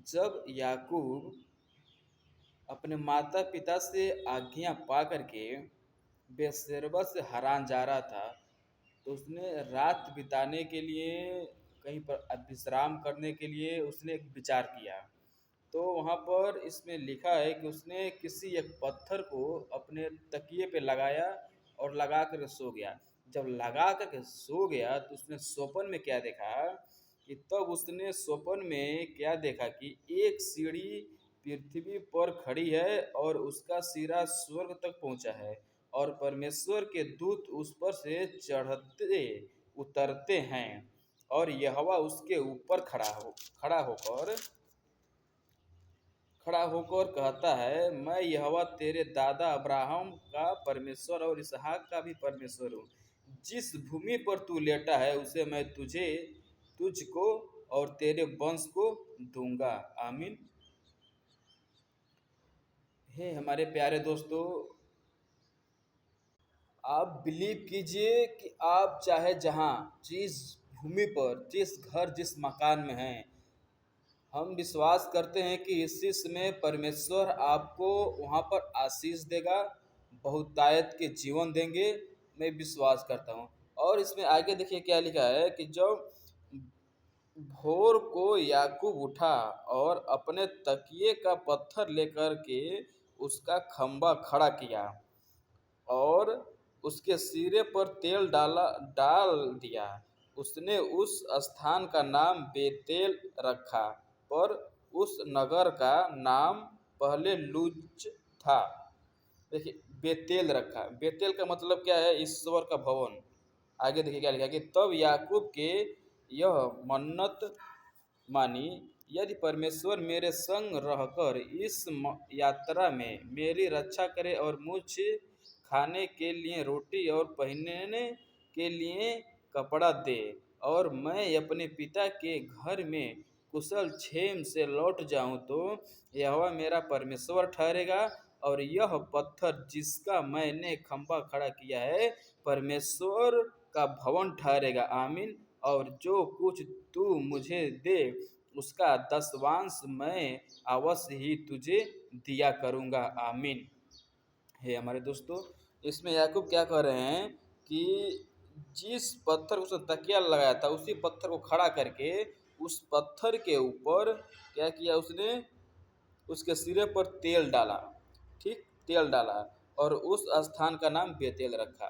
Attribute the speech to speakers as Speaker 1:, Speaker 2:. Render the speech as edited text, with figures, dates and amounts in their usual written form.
Speaker 1: जब याकूब अपने माता पिता से आज्ञा पा करके बेशेरबा से हरान जा रहा था, तो उसने रात बिताने के लिए कहीं पर विश्राम करने के लिए उसने एक विचार किया। तो वहाँ पर इसमें लिखा है कि उसने किसी एक पत्थर को अपने तकिए पे लगाया और लगा कर सो गया। जब लगा करके सो गया तो उसने स्वप्न में क्या देखा कि तब उसने स्वप्न में क्या देखा कि एक सीढ़ी पृथ्वी पर खड़ी है और उसका सिरा स्वर्ग तक पहुंचा है और परमेश्वर के दूत उस पर से चढ़ते उतरते हैं और यहोवा उसके ऊपर खड़ा होकर कहता है, मैं यहोवा तेरे दादा अब्राहम का परमेश्वर और इसहाक का भी परमेश्वर हूँ। जिस भूमि पर तू लेटा है उसे मैं तुझको और तेरे वंश को दूंगा। आमीन। हे हमारे प्यारे दोस्तों, आप बिलीव कीजिए कि आप चाहे जहाँ जिस भूमि पर जिस घर जिस मकान में हैं, हम विश्वास करते हैं कि इस समय परमेश्वर आपको वहाँ पर आशीष देगा, बहुतायत के जीवन देंगे। मैं विश्वास करता हूँ। और इसमें आगे देखिए क्या लिखा है कि जब भोर को याकूब उठा और अपने तकिए का पत्थर लेकर के उसका खंबा खड़ा किया और उसके सिरे पर तेल डाल दिया। उसने उस स्थान का नाम बेतेल रखा, पर उस नगर का नाम पहले लूज था। देखिए, बेतेल रखा, बेतेल का मतलब क्या है? ईश्वर का भवन। आगे देखिए क्या लिखा कि तब याकूब के यह मन्नत मानी, यदि परमेश्वर मेरे संग रहकर इस यात्रा में मेरी रक्षा करे और मुझे खाने के लिए रोटी और पहनने के लिए कपड़ा दे और मैं अपने पिता के घर में कुशल क्षेम से लौट जाऊं, तो यहोवा मेरा परमेश्वर ठहरेगा और यह पत्थर जिसका मैंने खंभा खड़ा किया है परमेश्वर का भवन ठहरेगा। आमीन। और जो कुछ तू मुझे दे उसका दसवांश मैं अवश्य ही तुझे दिया करूँगा। आमीन। है हमारे दोस्तों, इसमें याकूब क्या कह रहे हैं कि जिस पत्थर को उसने तकिया लगाया था उसी पत्थर को खड़ा करके उस पत्थर के ऊपर क्या किया उसने? उसके सिरे पर तेल डाला। ठीक, तेल डाला और उस स्थान का नाम बेतेल रखा।